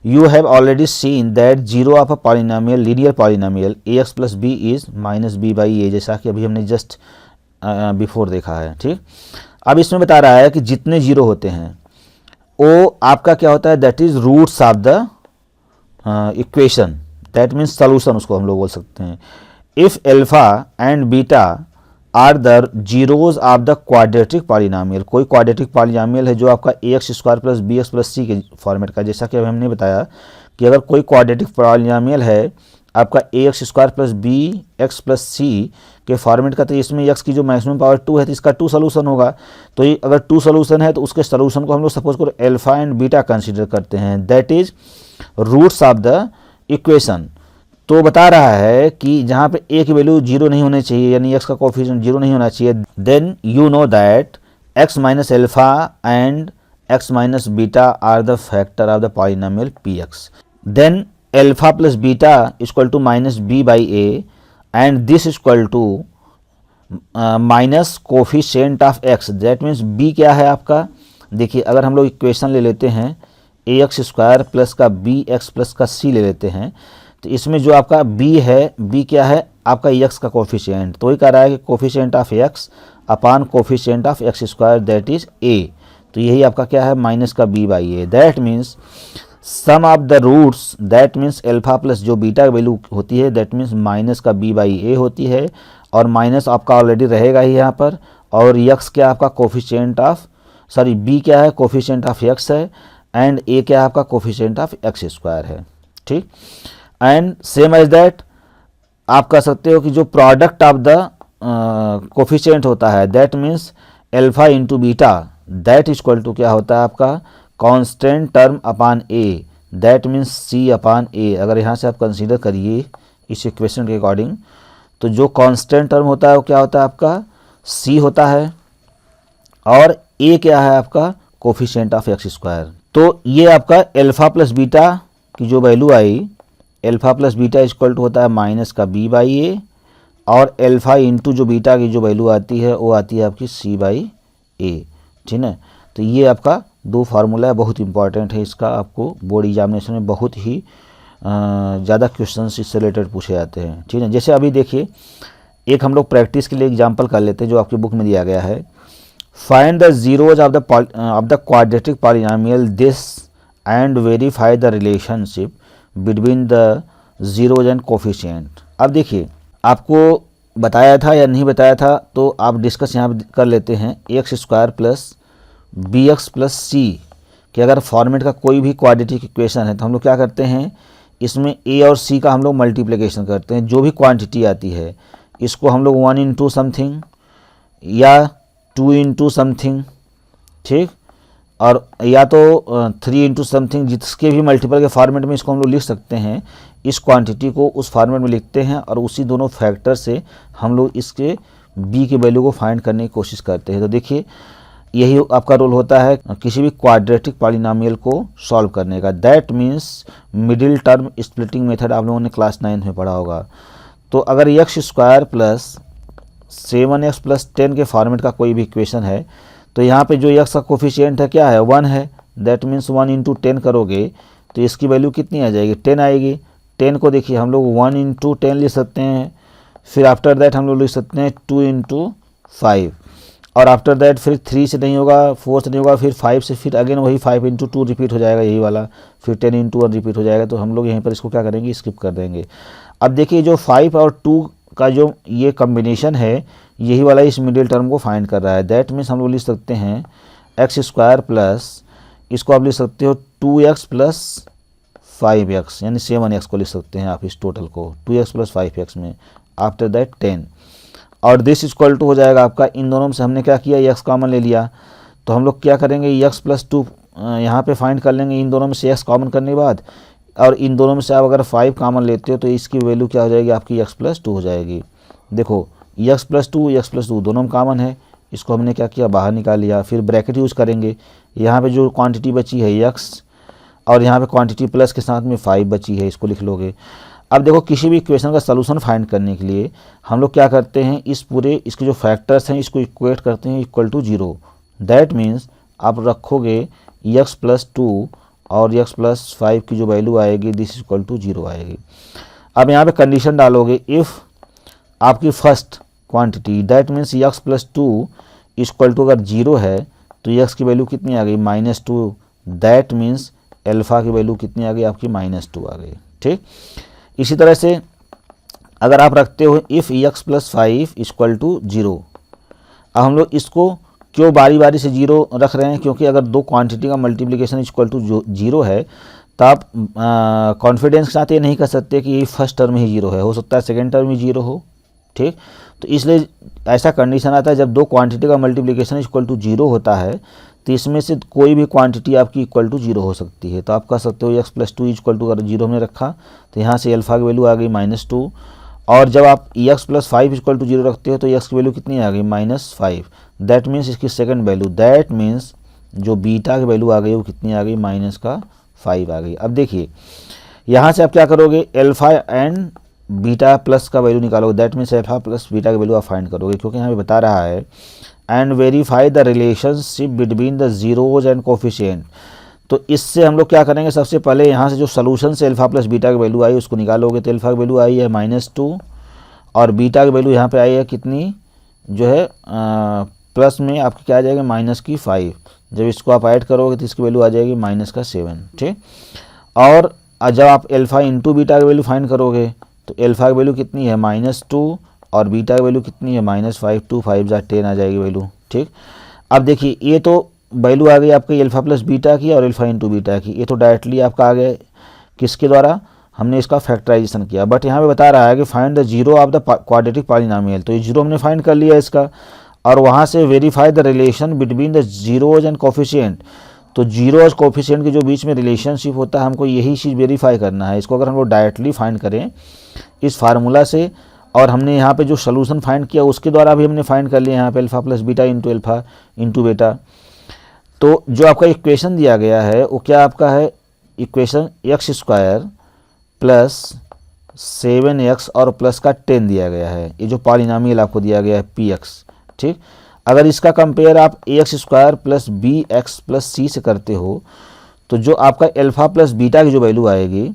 you have already seen that zero of a polynomial, linear polynomial ax plus b is minus b by a, जैसा कि अभी हमने जस्ट बिफोर देखा है, ठीक। अब इसमें बता रहा है कि जितने जीरो होते हैं वो आपका क्या होता है, that is roots of the equation, that means solution उसको हम लोग बोल सकते हैं। If alpha and beta are the zeros of the quadratic polynomial, कोई क्वाड्रेटिक पॉलिनोमियल है जो आपका ax square plus B X plus C के फॉर्मेट का, जैसा कि अभी हमने बताया कि अगर कोई क्वाड्रेटिक पॉलिनोमियल है आपका ax square plus B X plus C के फॉर्मेट का, तो इसमें x की जो मैक्सिमम पावर 2 है तो इसका 2 सोल्यूशन होगा। तो ये अगर 2 सोल्यूशन है तो उसके सोल्यूशन को हम लोग सपोज करो एल्फा एंड बीटा कंसिडर करते हैं, that is roots of the equation. तो बता रहा है कि जहाँ पे a की वैल्यू जीरो नहीं होनी चाहिए, यानी x का कोफिशिएंट जीरो नहीं होना चाहिए, then you know that x minus alpha and x minus beta are the factor of the polynomial px। Then alpha plus beta equal to minus b by a and this equal to minus coefficient of x, that means b क्या है आपका, देखिए अगर हम लोग equation ले लेते हैं ax स्क्वायर प्लस का bx प्लस का c ले लेते हैं, तो इसमें जो आपका b है, b क्या है आपका x का कोफिशिएंट, तो वही कह रहा है कि coefficient of x upon coefficient of x square that is a। तो यही आपका क्या है, माइनस का b by a, that means sum of the roots, that means alpha plus जो बीटा वैल्यू होती है दैट मीन्स माइनस का b बाई ए होती है, और माइनस आपका ऑलरेडी रहेगा ही यहाँ पर, और x क्या आपका कोफिशिएंट ऑफ, सॉरी b क्या है कोफिशिएंट ऑफ x है, एंड a क्या आपका कोफिशिएंट ऑफ x स्क्वायर है, ठीक। एंड सेम एज दैट आप कह सकते हो कि जो प्रोडक्ट ऑफ द कोफिशिएंट होता है that means alpha into beta that equal to क्या होता है आपका constant term upon A, that means C upon A. अगर यहाँ से आप कंसीडर करिए इस इक्वेशन के अकॉर्डिंग, तो जो कांस्टेंट टर्म होता है वो क्या होता है आपका सी होता है, और ए क्या है आपका कोफिशिएंट ऑफ एक्स स्क्वायर। तो ये आपका एल्फा प्लस बीटा की जो वैल्यू आई, alpha plus beta equal to होता है माइनस का b बाई ए, और एल्फा इंटू जो बीटा की जो वैल्यू आती है वो आती है आपकी c बाई ए, ठीक है। तो ये आपका दो फार्मूला है, बहुत इंपॉर्टेंट है, इसका आपको बोर्ड एग्जामिनेशन में बहुत ही ज़्यादा क्वेश्चन इससे रिलेटेड पूछे जाते हैं, ठीक है। जैसे अभी देखिए एक हम लोग प्रैक्टिस के लिए एग्जाम्पल कर लेते हैं जो आपकी बुक में दिया गया है, find the zeros of the quadratic polynomial this and verify the relationship between the zeros and coefficient. अब देखिए आपको बताया था या नहीं बताया था, तो आप डिस्कस यहाँ कर लेते हैं। X square plus B X plus C कि अगर फॉर्मेट का कोई भी क्वाड्रेटिक इक्वेशन है तो हम लोग क्या करते हैं, इसमें ए और सी का हम लोग मल्टीप्लिकेशन करते हैं, जो भी क्वांटिटी आती है इसको हम लोग 1 इंटू समथिंग या 2 इंटू समथिंग, ठीक, और या तो 3 इंटू समथिंग, जिसके भी मल्टीपल के फॉर्मेट में इसको हम लोग लिख सकते हैं। इस क्वांटिटी को उस फॉर्मेट में लिखते हैं और उसी दोनों फैक्टर से हम लोग इसके b की वैल्यू को फाइंड करने की कोशिश करते हैं। तो देखिए यही आपका रोल होता है किसी भी क्वाड्रेटिक पॉलिनोमियल को सॉल्व करने का, that means middle term splitting method आप लोगों ने क्लास 9 में पढ़ा होगा। तो अगर x square plus 7x plus 10 के फॉर्मेट का कोई भी इक्वेशन है, तो यहाँ पे जो x का कोफिशिएंट है क्या है 1 है, दैट मीन्स 1 इंटू 10 करोगे तो इसकी वैल्यू कितनी आ जाएगी 10 आएगी। 10 को देखिए हम लोग 1 इंटू 10 लिख सकते हैं, फिर आफ्टर दैट हम लोग लिख सकते हैं 2 इंटू 5, और आफ्टर दैट फिर 3 से नहीं होगा, 4 से नहीं होगा, फिर 5 से, फिर अगेन वही 5 इंटू 2 रिपीट हो जाएगा यही वाला, फिर 10 इंटू 1 रिपीट हो जाएगा। तो हम लोग यहीं पर इसको क्या करेंगे, स्किप कर देंगे। अब देखिए जो 5 और 2 का जो ये कम्बिनेशन है यही वाला इस मिडिल टर्म को फाइंड कर रहा है। दैट मीन्स हम लोग लिख सकते हैं एक्स स्क्वायर प्लस, इसको आप लिख सकते हो 2x प्लस 5x, यानी 7x को लिख सकते हैं आप इस टोटल को 2x प्लस 5x में, आफ्टर दैट 10, और दिस इक्वल टू हो जाएगा आपका, इन दोनों में से हमने क्या किया, x कॉमन ले लिया, तो हम लोग क्या करेंगे x प्लस 2 यहाँ पे फाइंड कर लेंगे इन दोनों में से x कॉमन करने के बाद, और इन दोनों में से आप अगर 5 कॉमन लेते हो तो इसकी वैल्यू क्या हो जाएगी आपकी x प्लस 2 हो जाएगी। देखो x प्लस 2 दोनों में कॉमन है, इसको हमने क्या किया बाहर निकाल लिया। फिर ब्रैकेट यूज़ करेंगे, यहाँ पे जो क्वांटिटी बची है x और यहाँ पे क्वांटिटी प्लस के साथ में 5 बची है, इसको लिख लोगे। अब देखो किसी भी इक्वेशन का सलूशन फाइंड करने के लिए हम लोग क्या करते हैं, इस पूरे इसके जो फैक्टर्स हैं इसको इक्वेट करते हैं इक्वल टू 0। दैट मीन्स आप रखोगे x प्लस 2 और x प्लस 5 की जो वैल्यू आएगी दिस इक्वल टू 0 आएगी। अब यहाँ पे कंडीशन डालोगे, इफ़ आपकी first quantity that means x plus 2 equal to अगर 0 है तो x की वैल्यू कितनी आ गई -2, दैट मीन्स अल्फ़ा की वैल्यू कितनी आ गई आपकी -2 आ गई। ठीक, इसी तरह से अगर आप रखते हो if x plus 5 equal to 0, अब हम लोग इसको क्यों बारी बारी से 0 रख रहे हैं, क्योंकि अगर दो क्वांटिटी का मल्टीप्लिकेशन इक्वल टू 0 है तो आप कॉन्फिडेंस के साथ ये नहीं कह सकते कि ये फर्स्ट टर्म ही 0 है, हो सकता है सेकेंड टर्म ही 0 हो। ठीक, तो इसलिए ऐसा कंडीशन आता है जब दो क्वांटिटी का मल्टीप्लिकेशन इक्वल टू 0 होता है तो इसमें से कोई भी क्वांटिटी आपकी इक्वल टू 0 हो सकती है। तो आप कह सकते हो x प्लस 2 इक्वल टू अगर 0 हमने रखा तो यहाँ से अल्फ़ा की वैल्यू आ गई -2, और जब आप x प्लस 5 इक्वल टू 0 रखते हो तो x की वैल्यू कितनी आ गई -5, दैट मीन्स इसकी सेकंड वैल्यू, दैट मीन्स जो बीटा की वैल्यू आ गई वो कितनी आ गई -5 आ गई। अब देखिए यहाँ से आप क्या करोगे, अल्फ़ा एंड बीटा प्लस का वैल्यू निकालोगे, that means alpha plus beta की वैल्यू आप फाइंड करोगे, क्योंकि यहाँ पे बता रहा है and verify the relationship between the zeros and coefficient. तो इससे हम लोग क्या करेंगे, सबसे पहले यहाँ से जो सोल्यूशन से अल्फ़ा प्लस बीटा की वैल्यू आई उसको निकालोगे, तो अल्फ़ा की वैल्यू आई है -2 और बीटा की वैल्यू यहाँ पे आई है कितनी, जो है प्लस में आपकी क्या आ जाएगी -5। जब इसको आप ऐड करोगे तो इसकी वैल्यू आ जाएगी -7। ठीक, और जब आप अल्फ़ा इंटू बीटा की वैल्यू फाइंड करोगे तो अल्फ़ा की वैल्यू कितनी है -2 और बीटा की वैल्यू कितनी है -5, 2 5 10 आ जाएगी वैल्यू। ठीक, अब देखिए ये तो वैल्यू आ गई आपकी अल्फ़ा प्लस बीटा की और अल्फ़ा इंटू बीटा की, ये तो डायरेक्टली आपका आ गया किसके द्वारा, हमने इसका फैक्टराइजेशन किया। बट यहाँ पे बता रहा है कि find the zero of the quadratic polynomial, तो ये जीरो हमने फाइंड कर लिया इसका, और वहाँ से verify the relation between the zeros and coefficient, तो जीरो और कोफिशिएंट के जो बीच में रिलेशनशिप होता है हमको यही चीज़ वेरीफाई करना है। इसको अगर हम लोग डायरेक्टली फाइंड करें इस फार्मूला से, और हमने यहाँ पे जो सोल्यूशन फाइंड किया उसके द्वारा भी हमने फाइंड कर लिया यहाँ पे alpha plus beta into alpha into बेटा, तो जो आपका इक्वेशन दिया गया है वो क्या आपका है, equation x square plus 7x और प्लस का 10 दिया गया है, ये जो पॉलिनोमियल आपको दिया गया है px। ठीक, अगर इसका कंपेयर आप ax square plus bx plus c से करते हो तो जो आपका अल्फ़ा प्लस बीटा की जो वैल्यू आएगी,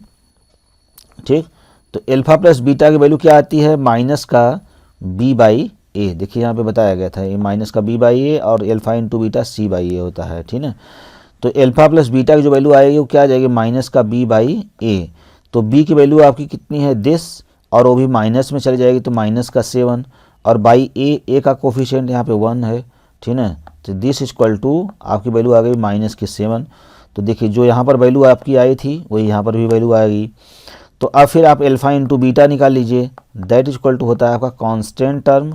ठीक, तो अल्फ़ा प्लस बीटा की वैल्यू क्या आती है, माइनस का b बाई ए। देखिए यहाँ पे बताया गया था ये माइनस का b बाई ए और alpha into beta c by A होता है। ठीक है, तो अल्फ़ा प्लस बीटा की जो वैल्यू आएगी वो क्या आ जाएगी, माइनस का b बाई ए। तो b की वैल्यू आपकी कितनी है दिस, और वो भी माइनस में चली जाएगी तो माइनस का 7, और बाई ए का कोफिशिएंट यहाँ पे 1 है। ठीक है, तो दिस इक्वल टू आपकी वैल्यू आ गई -7। तो देखिए जो यहाँ पर वैल्यू आपकी आई थी वही यहाँ पर भी वैल्यू आएगी। तो अब फिर आप अल्फ़ा इंटू बीटा निकाल लीजिए, दैट इक्वल टू होता है आपका constant term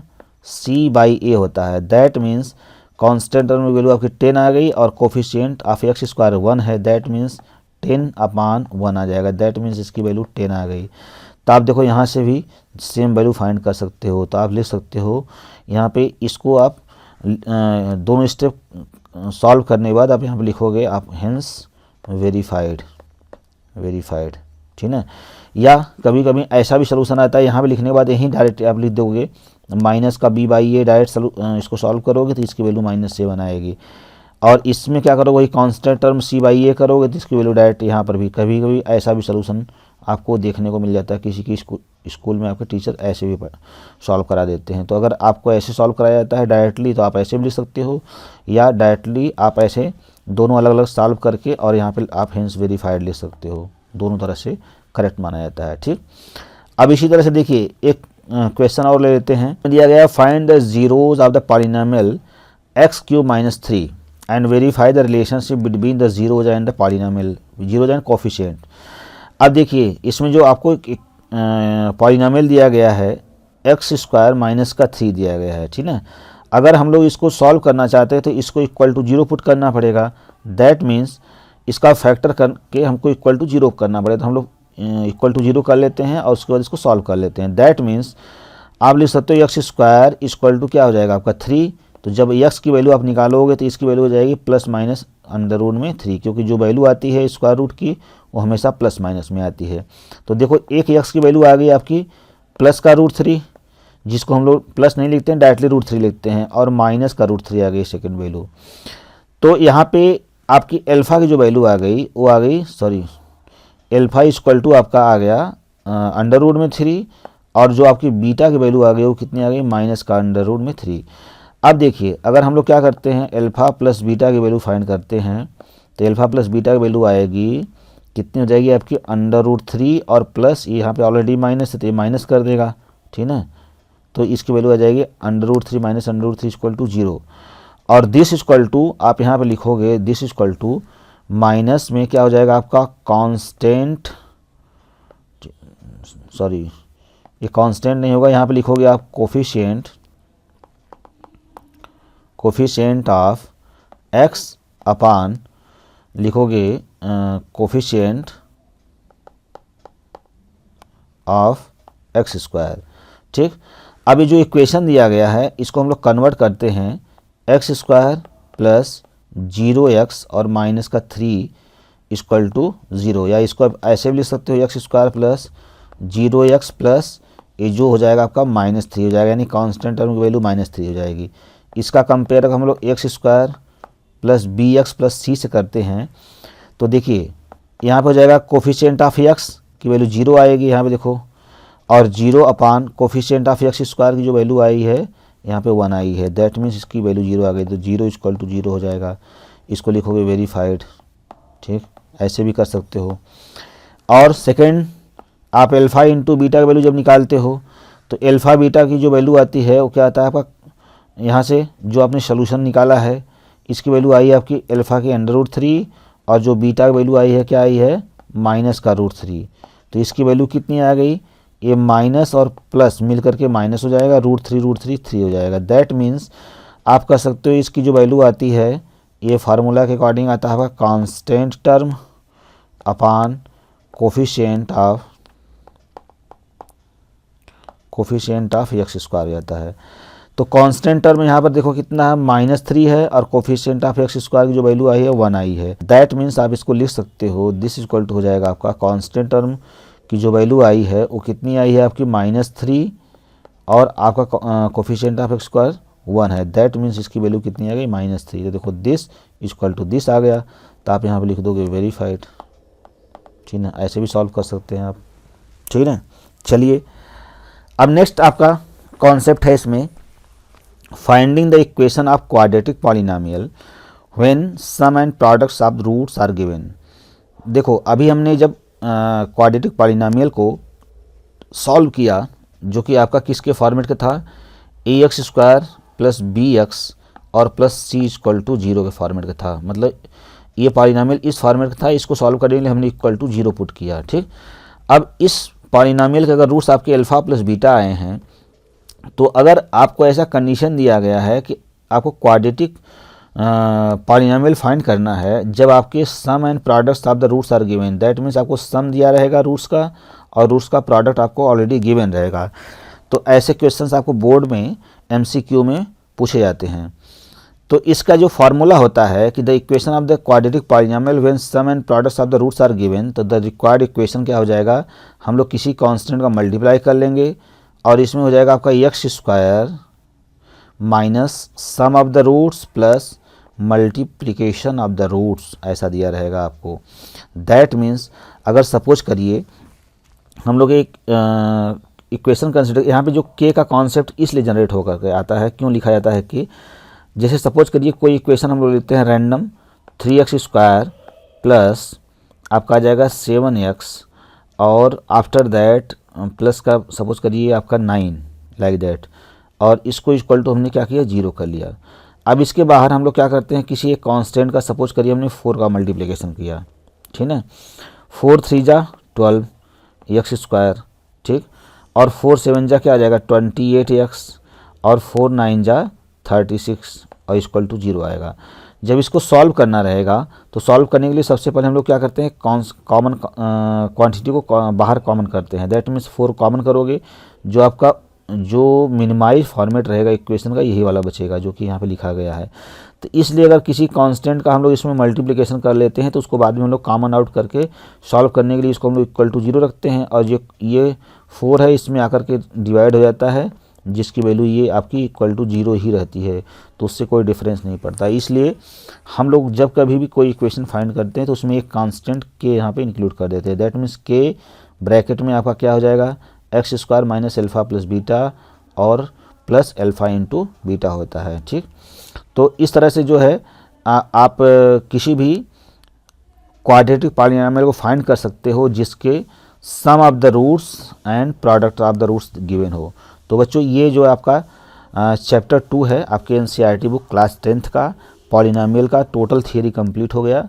c by A होता है, दैट मीन्स कांस्टेंट टर्म में वैल्यू आपकी 10 आ गई और कोफिशिएंट ऑफ एक्स स्क्वायर 1 है, दैट मीन्स 10/1 आ जाएगा, दैट मीन्स इसकी वैल्यू 10 आ गई। तो आप देखो यहाँ से भी सेम वैल्यू फाइंड कर सकते हो, तो आप लिख सकते हो यहाँ पे इसको आप दोनों स्टेप सॉल्व करने के बाद आप यहाँ पे लिखोगे आप हेंस वेरीफाइड। ठीक है, या कभी कभी ऐसा भी सलूशन आता है यहाँ पे लिखने के बाद यहीं डायरेक्ट आप लिख दोगे माइनस का b बाई ए, डायरेक्ट इसको सॉल्व करोगे तो इसकी वैल्यू -7 आएगी। और इसमें क्या करोगे, वही कांस्टेंट टर्म c बाई ए करोगे तो इसकी वैल्यू डायरेक्ट यहाँ पर भी, कभी कभी ऐसा भी सलूशन आपको देखने को मिल जाता है, किसी की स्कूल में आपके टीचर ऐसे भी सॉल्व करा देते हैं। तो अगर आपको ऐसे सॉल्व कराया जाता है डायरेक्टली तो आप ऐसे भी लिख सकते हो, या डायरेक्टली आप ऐसे दोनों अलग अलग सॉल्व करके और यहाँ पे आप हेंस वेरीफाइड लिख सकते हो, दोनों तरह से करेक्ट माना जाता है। ठीक, अब इसी तरह से देखिए एक क्वेश्चन और ले लेते हैं। दिया गया find the zeros of the polynomial x³ - 3 and verify the relationship between the zeros and the polynomial zeros and coefficient. अब देखिए इसमें जो आपको पॉलिनोमियल दिया गया है x² - 3 दिया गया है, ठीक है। अगर हम लोग इसको सॉल्व करना चाहते हैं तो इसको इक्वल टू 0 पुट करना पड़ेगा। दैट मीन्स इसका फैक्टर करके हमको इक्वल टू 0 करना पड़ेगा। तो हम लोग इक्वल टू 0 कर लेते हैं और उसके बाद इसको सॉल्व कर लेते हैं। दैट मीन्स आप लिख सकते हो x² इक्वल टू क्या हो जाएगा आपका 3। तो जब x की वैल्यू आप निकालोगे तो इसकी वैल्यू हो जाएगी ±√3, क्योंकि जो वैल्यू आती है स्क्वायर रूट की वो हमेशा प्लस माइनस में आती है। तो देखो एक x की वैल्यू आ गई आपकी +√3, जिसको हम लोग प्लस नहीं लिखते हैं, डायरेक्टली √3 लिखते हैं, और -√3 आ गई सेकेंड वैल्यू। तो यहाँ पे आपकी एल्फ़ा की जो वैल्यू आ गई वो आ गई, सॉरी, एल्फ़ा इक्वल टू आपका आ गया √3, और जो आपकी बीटा की वैल्यू आ गई वो कितनी आ गई -√3। अब देखिए अगर हम लोग क्या करते हैं एल्फ़ा प्लस बीटा की वैल्यू फाइंड करते हैं तो एल्फ़ा प्लस बीटा की वैल्यू आएगी कितनी हो जाएगी आपकी √3, और प्लस यहाँ पे ऑलरेडी माइनस है तो ये माइनस कर देगा, ठीक है। तो इसकी वैल्यू आ जाएगी √3 - √3 इक्वल टू 0। और दिस इक्वल टू आप यहाँ पे लिखोगे दिस इक्वल टू माइनस में क्या हो जाएगा आपका कांस्टेंट, सॉरी ये कांस्टेंट नहीं होगा, यहाँ पे लिखोगे आप कोफिशिएंट ऑफ x अपान लिखोगे कोफिशिएंट ऑफ x², ठीक। अभी जो इक्वेशन दिया गया है इसको हम लोग कन्वर्ट करते हैं x² प्लस 0x और -3 इक्वल टू 0, या इसको आप ऐसे भी लिख सकते हो x² प्लस 0x प्लस ये जो हो जाएगा आपका -3 हो जाएगा, यानी कांस्टेंट टर्म की वैल्यू -3 हो जाएगी। इसका कंपेयर अगर हम लोग x² plus bx plus c से करते हैं तो देखिए यहाँ पर हो जाएगा कोफिशिएंट ऑफ x की वैल्यू 0 आएगी यहाँ पे देखो, और 0 अपान कोफिशिएंट ऑफ x² की जो वैल्यू आई है यहाँ पे 1 आई है। दैट मीन्स इसकी वैल्यू 0 आ गई, तो 0 इक्वल टू 0 हो जाएगा। इसको लिखोगे वेरीफाइड, ठीक, ऐसे भी कर सकते हो। और सेकंड आप एल्फ़ा इंटू बीटा की वैल्यू जब निकालते हो तो एल्फ़ा बीटा की जो वैल्यू आती है वो क्या आता है आपका, यहाँ से जो आपने सोल्यूशन निकाला है इसकी वैल्यू आई है आपकी एल्फ़ा की √3, और जो बीटा की वैल्यू आई है क्या आई है -√3। तो इसकी वैल्यू कितनी आ गई, ये माइनस और प्लस मिल करके माइनस हो जाएगा, √3 3 हो जाएगा। दैट मीन्स आप कह सकते हो इसकी जो वैल्यू आती है ये फार्मूला के अकॉर्डिंग आता है constant term upon coefficient of x² जाता है। तो कांस्टेंट टर्म यहाँ पर देखो कितना है -3 है, और कोफिशिएंट ऑफ x² की जो वैल्यू आई है 1 आई है। दैट मीन्स आप इसको लिख सकते हो दिस इक्वल टू हो जाएगा आपका कांस्टेंट टर्म की जो वैल्यू आई है वो कितनी आई है आपकी -3, और आपका कोफिशिएंट ऑफ x² 1 है। दैट मीन्स इसकी वैल्यू कितनी आ गई -3। तो देखो दिस इक्वल टू दिस आ गया, तो आप यहाँ पे लिख दोगे वेरीफाइड, ठीक है। ऐसे भी सॉल्व कर सकते हैं आप, ठीक है। चलिए अब नेक्स्ट आपका कॉन्सेप्ट है इसमें finding the equation of quadratic polynomial when sum and products of roots are given. देखो अभी हमने जब क्वाड्रेटिक पॉलिनोमियल को सॉल्व किया जो कि आपका किसके फॉर्मेट का था, ax² प्लस bx और प्लस c इक्वल टू 0 के फॉर्मेट का था। मतलब ये पॉलिनोमियल इस फॉर्मेट का था, इसको सॉल्व करने के लिए हमने इक्वल टू 0 पुट किया, ठीक। अब इस पॉलिनोमियल के अगर रूट्स आपके अल्फ़ा प्लस बीटा आए हैं तो अगर आपको ऐसा कंडीशन दिया गया है कि आपको क्वाड्रेटिक पॉलिनोमियल फाइंड करना है जब आपके sum and products of the roots are given, that means आपको सम दिया रहेगा रूट्स का और रूट्स का प्रोडक्ट आपको ऑलरेडी गिवन रहेगा। तो ऐसे क्वेश्चंस आपको बोर्ड में MCQ में पूछे जाते हैं। तो इसका जो फार्मूला होता है कि the equation of the quadratic polynomial when sum and products of the roots are given, तो द रिक्वायर्ड इक्वेशन क्या हो जाएगा, हम लोग किसी कांस्टेंट का मल्टीप्लाई कर लेंगे और इसमें हो जाएगा आपका x² minus sum of the roots plus multiplication of the roots, ऐसा दिया रहेगा आपको। दैट मीन्स अगर सपोज करिए हम लोग एक इक्वेशन कंसिडर, यहाँ पे जो k का कॉन्सेप्ट इसलिए जनरेट होकर के आता है, क्यों लिखा जाता है कि जैसे सपोज करिए कोई इक्वेशन हम लोग लेते हैं रैंडम 3x² प्लस आपका आ जाएगा 7x और आफ्टर दैट प्लस का सपोज करिए आपका 9 लाइक दैट, और इसको इक्वल टू हमने क्या किया 0 कर लिया। अब इसके बाहर हम लोग क्या करते हैं, किसी एक कांस्टेंट का सपोज करिए हमने 4 का मल्टीप्लिकेशन किया, ठीक है, 4 3 जा 12 एक्स स्क्वायर, ठीक, और 4 7 जा क्या आ जाएगा 28 एक्स, और 4 9 जा 36 और इक्वल टू 0 आएगा। जब इसको सॉल्व करना रहेगा तो सॉल्व करने के लिए सबसे पहले हम लोग क्या करते हैं, कॉमन क्वांटिटी को बाहर कॉमन करते हैं। दैट मीन्स 4 कॉमन करोगे, जो आपका जो मिनिमाइज फॉर्मेट रहेगा इक्वेशन का यही वाला बचेगा जो कि यहाँ पे लिखा गया है। तो इसलिए अगर किसी कांस्टेंट का हम लोग इसमें मल्टीप्लिकेशन कर लेते हैं तो उसको बाद में हम लोग कॉमन आउट करके सॉल्व करने के लिए इसको हम लोग इक्वल टू 0 रखते हैं, और ये 4 है इसमें आकर के डिवाइड हो जाता है, जिसकी वैल्यू ये आपकी इक्वल टू 0 ही रहती है, तो उससे कोई डिफरेंस नहीं पड़ता। इसलिए हम लोग जब कभी भी कोई इक्वेशन फाइंड करते हैं तो उसमें एक कांस्टेंट के यहाँ पे इंक्लूड कर देते हैं। दैट मीन्स के ब्रैकेट में आपका क्या हो जाएगा x square minus alpha plus beta और प्लस एल्फ़ा इंटू बीटा होता है, ठीक। तो इस तरह से जो है आप किसी भी क्वाड्रेटिक पॉलिनोमियल को फाइंड कर सकते हो जिसके sum of the roots and product of the roots given हो। तो बच्चों ये जो आपका चैप्टर 2 है आपके एनसीईआरटी बुक क्लास 10th का पॉलिनोमियल का टोटल थियरी कंप्लीट हो गया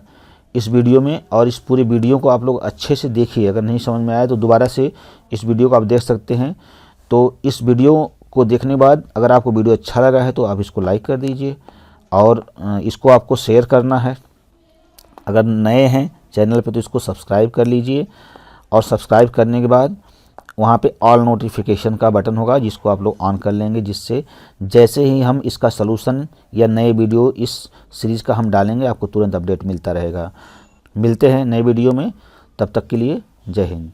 इस वीडियो में। और इस पूरे वीडियो को आप लोग अच्छे से देखिए, अगर नहीं समझ में आया तो दोबारा से इस वीडियो को आप देख सकते हैं। तो इस वीडियो को देखने के बाद अगर आपको वीडियो अच्छा लगा है तो आप इसको लाइक कर दीजिए, और इसको आपको शेयर करना है। अगर नए हैं चैनल पे तो इसको सब्सक्राइब कर लीजिए, और सब्सक्राइब करने के बाद वहाँ पे ऑल नोटिफिकेशन का बटन होगा जिसको आप लोग ऑन कर लेंगे, जिससे जैसे ही हम इसका सलूशन या नए वीडियो इस सीरीज़ का हम डालेंगे आपको तुरंत अपडेट मिलता रहेगा। मिलते हैं नए वीडियो में, तब तक के लिए जय हिंद।